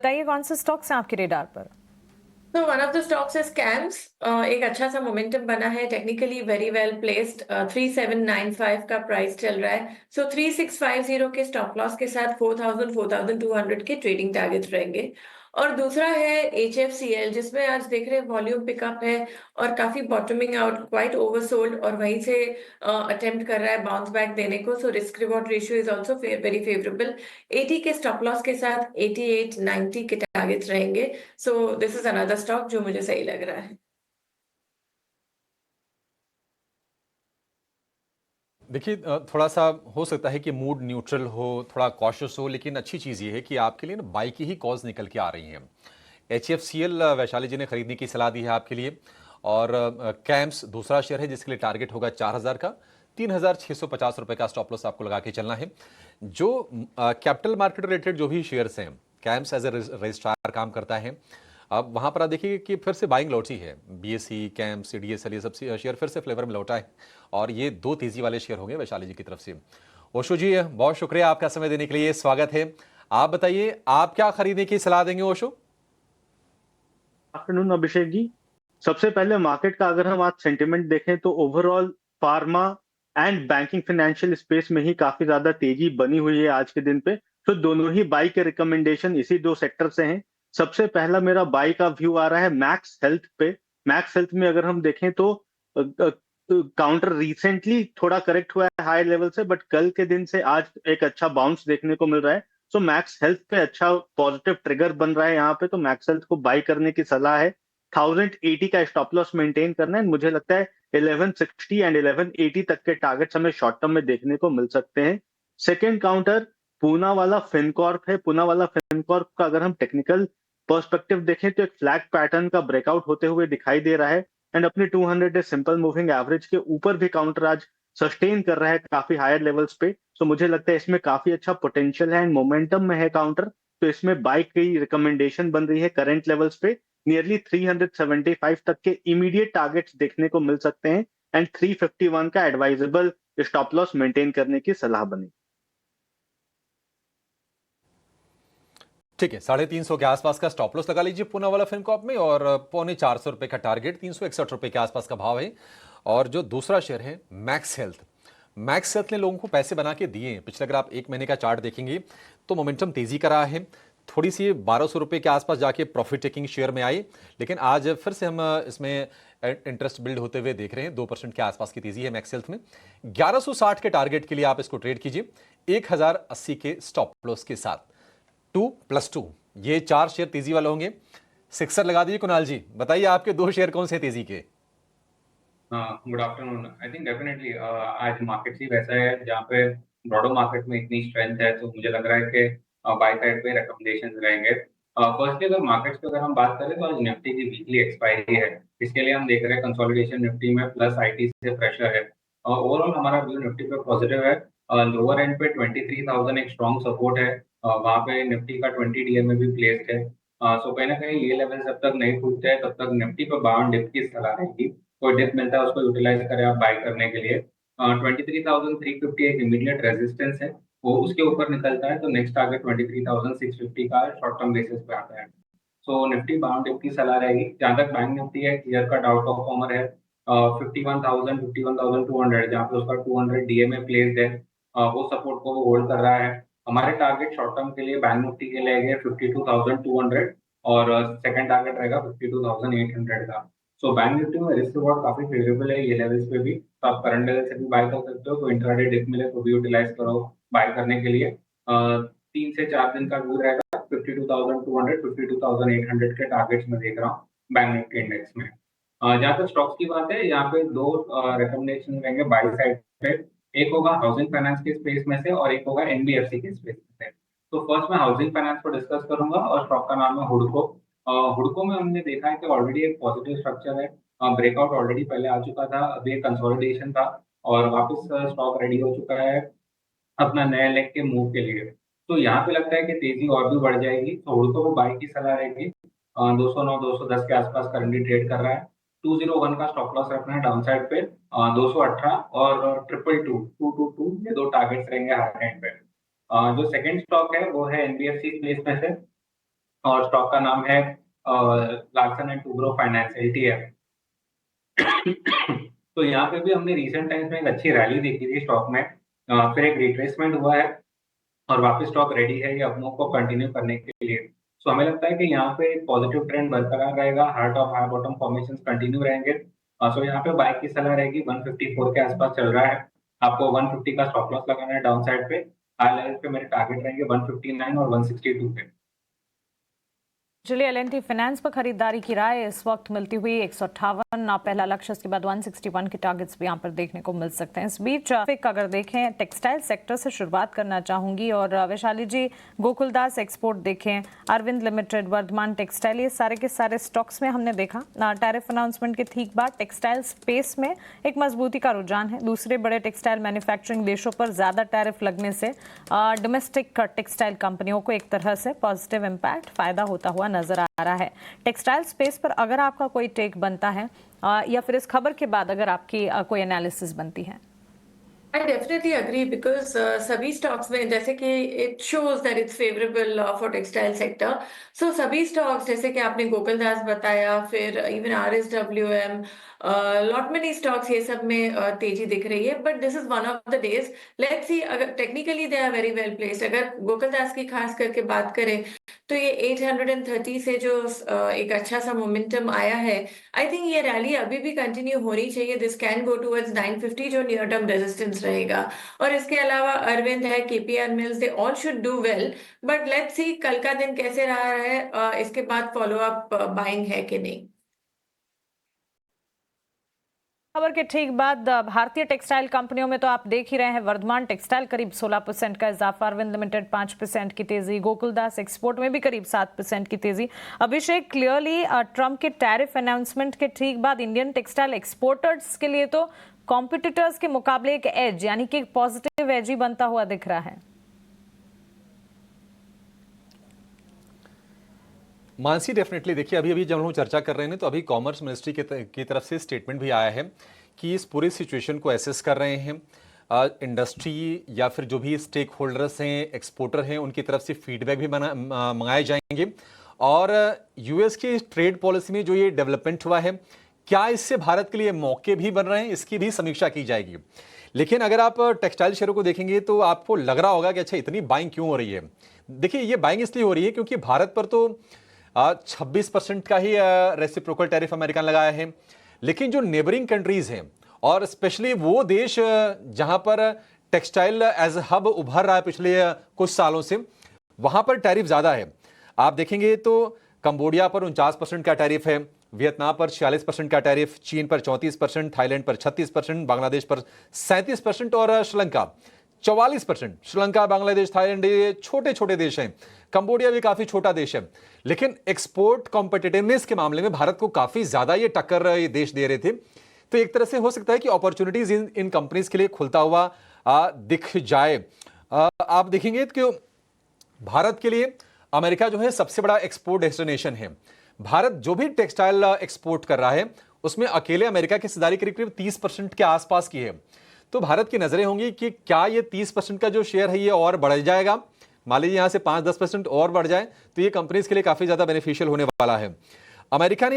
बताइए कौन से स्टॉक्स हैं आपके रेडार पर? तो one of the stocks is camps. एक अच्छा सा मोमेंटम बना है, टेक्निकली वेरी वेल प्लेस्ड। 3795 का प्राइस चल रहा है। सो 3650 के स्टॉप लॉस के साथ 4200 के ट्रेडिंग टारगेट्स रहेंगे। और दूसरा है HFCL, जिसमें आज देख रहे हैं वॉल्यूम पिकअप है और काफी बॉटमिंग आउट, क्वाइट ओवरसोल्ड, और वहीं से अटेम्प्ट कर रहा है बाउंस बैक देने को। So risk reward ratio is also very favourable. 80 के स्टॉप लॉस के साथ 8890 के टारगेट्स रहेंगे। So this is another stock जो मुझे सही लग रहा है। देखिए थोड़ा-सा हो सकता है कि मूड न्यूट्रल हो, थोड़ा कॉशियस हो, लेकिन अच्छी चीज़ ये है कि आपके लिए ना बाई की ही कॉल्स निकल के आ रही हैं। HFCL वैशाली जी ने खरीदने की सलाह दी है आपके लिए। और कैम्स दूसरा शेयर है जिसके लिए टारगेट होगा 4000 का। 3650 रुपए का स्टॉप लॉस आपको लगा के चलना है। जो कैपिटल मार्केट रिलेटेड जो भी शेयर्स हैं, कैम्स एज ए रजिस्ट्रार काम करता है। अब वहां पर आप देखिए कि फिर से बाइंग लौटी है। BSE, कैम्प, CDSL, ये सब शेयर फिर से फ्लेवर में लौटा है। और ये दो तेजी वाले शेयर होंगे वैशाली जी की तरफ से। ओशो जी, बहुत शुक्रिया आपका समय देने के लिए, स्वागत है। आप बताइए, आप क्या खरीदने की सलाह देंगे ओशो? आफ्टरनून अभिषेक जी। सबसे पहले मार्केट का अगर हम आज सेंटिमेंट देखें तो overall pharma and banking financial space में ही काफी ज्यादा तेजी बनी हुई है आज के दिन पे। तो दोनों ही बाई के रिकमेंडेशन इसी दो सेक्टर से हैं। सबसे पहला मेरा बाई का व्यू आ रहा है मैक्स हेल्थ पे। मैक्स हेल्थ में अगर हम देखें तो काउंटर रिसेंटली थोड़ा करेक्ट हुआ है हाई लेवल से, बट कल के दिन से आज एक अच्छा बाउंस देखने को मिल रहा है। सो मैक्स हेल्थ पे अच्छा पॉजिटिव ट्रिगर बन रहा है यहाँ पे, तो मैक्स हेल्थ को बाई करने की सलाह है। 1080 का स्टॉप लॉस मेंटेन करना है। मुझे लगता है 1160 एंड 1180 तक के टारगेट्स हमें शॉर्ट टर्म में देखने को मिल सकते हैं। सेकेंड काउंटर पूना वाला फिनकॉर्प है। पूना वाला फिनकॉर्प का अगर हम टेक्निकल पर्सपेक्टिव देखें तो एक फ्लैग पैटर्न का ब्रेकआउट होते हुए दिखाई दे रहा है। एंड अपने 200 डे सिंपल मूविंग एवरेज के ऊपर भी काउंटर आज सस्टेन कर रहा है काफी हायर लेवल्स पे। सो मुझे लगता है इसमें काफी अच्छा पोटेंशियल है एंड मोमेंटम में है काउंटर। तो इसमें बाई की रिकमेंडेशन बन रही है करंट लेवल्स पे। नियरली 375 तक के इमीडिएट टारगेट्स देखने को मिल सकते हैं एंड 351 का एडवाइजेबल स्टॉप लॉस मेंटेन करने की सलाह बनी। ठीक है, 350 के आसपास का स्टॉप लॉस लगा लीजिए पूना वाला फिनकॉर्प में, और 450 रुपए का टारगेट, 361 रुपए के आसपास का भाव है। और जो दूसरा शेयर है मैक्स हेल्थ, मैक्स हेल्थ ने लोगों को पैसे बना के दिए हैं। पिछले अगर आप एक महीने का चार्ट देखेंगे तो मोमेंटम तेजी का रहा है। थोड़ी सी 1200 रुपए के आसपास जाके प्रॉफिट टेकिंग शेयर में आई, लेकिन आज फिर से हम इसमें इंटरेस्ट बिल्ड होते हुए देख रहे हैं। 2% के आसपास की तेजी है मैक्स हेल्थ में। 1160 के टारगेट के लिए आप इसको ट्रेड कीजिए 1080 के स्टॉप लॉस के साथ। 2+2 ये चार शेयर तेजी वाले होंगे। सिक्सर लगा दीजिए। कुणाल जी बताइए, आपके दो शेयर कौन से तेजी के? Good afternoon. I think definitely आज मार्केट ही वैसा है जहाँ पे ब्रॉडर मार्केट में इतनी स्ट्रेंथ है, तो मुझे लग रहा है कि बाय साइड पे रिकमेंडेशंस रहेंगे। फर्स्टली अगर मार्केट्स की अगर हम बात करें तो आज निफ्टी की वीकली एक्सपायरी है। इसके लिए हम देख रहे हैं कंसोलिडेशन निफ्टी में, प्लस आईटी से प्रेशर है। ओवरऑल हमारा व्यू निफ्टी पे पॉजिटिव है। लोअर एंड पे 23,000 एक स्ट्रॉन्ग सपोर्ट है। वहाँ पे निफ्टी का 20 डीएम में भी प्लेस्ड है। सो कहीं ना कहीं ये लेवल जब तक नहीं टूटते हैं तब तक निफ्टी पर बाउंड डिप की सलाह रहेगी। कोई डिप मिलता है उसको यूटिलाइज करें आप बाय करने के लिए। 23,350 एक इमीडिएट रेजिस्टेंस है। वो उसके ऊपर निकलता है तो नेक्स्ट टारगेट 23,650 का शॉर्ट टर्म बेसिस पे आता है। सो निफ्टी बाउंड डिप की सलाह रहेगी। जहाँ तक बैंक निफ्टी है, क्लियर कट आउट परफॉर्मर है। 51,000 51,200 जहाँ पे उसका 200 डीएमए प्लेस्ड है। वो सपोर्ट को वो होल्ड कर रहा है। हमारे टारगेट शॉर्ट टर्म के लिए बैंक निफ्टी के लिए है 52,200, और सेकंड टारगेट रहेगा 52,800 का। सो बैंक निफ्टी में रिस्क रिवॉर्ड काफी फेवरेबल है ये लेवल्स पे भी। तो आप करंट लेवल से भी बाय कर सकते हो, तो इंट्राडे डिप मिले तो भी यूटिलाइज करो बाय करने के लिए। 3 से 4 दिन का व्यू रहेगा। 52,200 52,800 के टारगेट्स में देख रहा हूँ बैंक निफ्टी इंडेक्स में। जहाँ तक स्टॉक्स की बात है, यहाँ पे दो रिकमेंडेशन रहेंगे बाय साइड पे। एक होगा हाउसिंग फाइनेंस के स्पेस में से और एक होगा एनबीएफसी के स्पेस में से। तो फर्स्ट मैं हाउसिंग फाइनेंस को डिस्कस करूंगा और स्टॉक का नाम है हुडको। हुडको में हमने देखा है कि ऑलरेडी एक पॉजिटिव स्ट्रक्चर है। ब्रेकआउट ऑलरेडी पहले आ चुका था, अभी एक कंसोलिडेशन था और वापस स्टॉक रेडी हो चुका है अपना नया लेग के मूव के लिए। तो यहाँ पे लगता है कि तेजी और भी बढ़ जाएगी, तो हुडको को बाय की सलाह रहेगी। 209 210 के आसपास करंटली ट्रेड कर रहा है। 201 का स्टॉप लॉस रखना है डाउन साइड पे। 218 और 222 ये दो टारगेट्स रहेंगे हाई एंड पे। जो सेकंड स्टॉक है वो है एनबीएफसी स्पेस में से। और स्टॉक का नाम है Larsen and Toubro finance LTF। तो यहाँ पे भी हमने रिसेंट टाइम्स में एक अच्छी रैली देखी थी स्टॉक में, फिर एक रिट्रेसमेंट हुआ है और वापस स्टॉक रेडी है ये अपनों को कंटिन्यू करने के लिए। सो हमें लगता है कि यहाँ पे एक पॉजिटिव ट्रेंड बरकरार रहेगा, heart of high bottom formation continue रहेंगे। सो यहाँ पे बाय की सलाह रहेगी, 154 के आसपास चल रहा है, आपको 150 का स्टॉप लॉस लगाना है डाउन साइड पे। हाई लेवल पे मेरे टारगेट रहेंगे 159 और 162 पे। चलिए L&T फाइनेंस पर खरीदारी की राय इस वक्त मिलती हुई 158 पहला लक्ष्य, इसके बाद 161 के टारगेट्स भी यहाँ पर देखने को मिल सकते हैं। इस बीच अगर देखें टेक्सटाइल सेक्टर से शुरुआत करना चाहूंगी और वैशाली जी, गोकुलदास एक्सपोर्ट देखें, अरविंद लिमिटेड, वर्धमान टेक्सटाइल, ये सारे के सारे स्टॉक्स में हमने देखा टैरिफ अनाउंसमेंट के ठीक बाद टेक्सटाइल स्पेस में एक मजबूती का रुझान है। दूसरे बड़े टेक्सटाइल मैन्युफैक्चरिंग देशों पर ज्यादा टैरिफ लगने से डोमेस्टिक टेक्सटाइल कंपनियों को एक तरह से पॉजिटिव इम्पैक्ट, फायदा होता हुआ नजर आ रहा है। टेक्सटाइल स्पेस पर अगर आपका कोई टेक बनता है या फिर इस खबर के बाद अगर आपकी कोई एनालिसिस बनती है। I definitely agree because सभी स्टॉक्स में जैसे कि it shows that it's favorable for textile sector. So सभी स्टॉक्स जैसे कि आपने गोकुलदास बताया, फिर even RSWM, lot many stocks ये सब में तेजी दिख रही है. But this is one of the days. Let's see, अगर technically they are very well placed. अगर गोकुलदास की खास करके बात करें तो ये 830 से जो एक अच्छा सा मोमेंटम आया है, आई थिंक ये रैली अभी भी कंटिन्यू होनी चाहिए। दिस कैन गो टुवर्ड्स 950 जो नियर टर्म रेजिस्टेंस रहेगा। और इसके अलावा अरविंद है, KPR mills, they all should do well, but let's see कल का दिन कैसे रहा है, इसके बाद फॉलो अप बाइंग है कि नहीं। खबर के ठीक बाद भारतीय टेक्सटाइल कंपनियों में तो आप देख ही रहे हैं, वर्धमान टेक्सटाइल करीब 16% का इजाफा, अरविंद लिमिटेड 5% की तेजी, गोकुलदास एक्सपोर्ट में भी करीब 7% की तेजी। अभिषेक, क्लियरली ट्रंप के टैरिफ अनाउंसमेंट के ठीक बाद इंडियन टेक्सटाइल एक्सपोर्टर्स के लिए तो कॉम्पिटिटर्स के मुकाबले एक एज, यानी कि एक पॉजिटिव एज ही बनता हुआ दिख रहा है। मानसी, डेफिनेटली देखिए, अभी जब हम चर्चा कर रहे हैं तो अभी कॉमर्स मिनिस्ट्री की तरफ से स्टेटमेंट भी आया है कि इस पूरी सिचुएशन को एसेस कर रहे हैं। इंडस्ट्री या फिर जो भी स्टेक होल्डर्स हैं, एक्सपोर्टर हैं, उनकी तरफ से फीडबैक भी मंगाए जाएंगे। और यूएस की ट्रेड पॉलिसी में जो ये डेवलपमेंट हुआ है, क्या इससे भारत के लिए मौके भी बन रहे हैं, इसकी भी समीक्षा की जाएगी। लेकिन अगर आप टेक्सटाइल शेयरों को देखेंगे तो आपको लग रहा होगा कि अच्छा इतनी बाइंग क्यों हो रही है। देखिए, ये बाइंग इसलिए हो रही है क्योंकि भारत पर तो 26% का ही रेसिप्रोकल टैरिफ अमेरिका ने लगाया है, लेकिन जो नेबरिंग कंट्रीज हैं और स्पेशली वो देश जहां पर टेक्सटाइल एज हब उभर रहा है पिछले कुछ सालों से, वहां पर टैरिफ ज्यादा है। आप देखेंगे तो कंबोडिया पर 49% का टैरिफ है, वियतनाम पर 46% का टैरिफ, चीन पर 34%, थाईलैंड पर 36%, बांग्लादेश पर 37% और श्रीलंका 44%। श्रीलंका, बांग्लादेश, थाईलैंड ये छोटे छोटे देश हैं, कंबोडिया भी काफी छोटा देश है, लेकिन एक्सपोर्ट कॉम्पिटिटिवनेस के मामले में भारत को काफी ज्यादा ये टक्कर ये देश दे रहे थे। तो एक तरह से हो सकता है कि अपॉर्चुनिटीज इन कंपनीज के लिए खुलता हुआ दिख जाए। आप देखेंगे कि भारत के लिए अमेरिका जो है सबसे बड़ा एक्सपोर्ट डेस्टिनेशन है। भारत जो भी टेक्सटाइल एक्सपोर्ट कर रहा है उसमें अकेले अमेरिका की हिस्सेदारी करीब 30% के आसपास की है। तो भारत की नजरें होंगी कि क्या ये 30% का जो शेयर है ये और बढ़ जाएगा। मान लीजिए यहां से 5-10% और बढ़ जाए तो ये कंपनीज के लिए काफी ज्यादा बेनिफिशियल होने वाला है। अमेरिका ने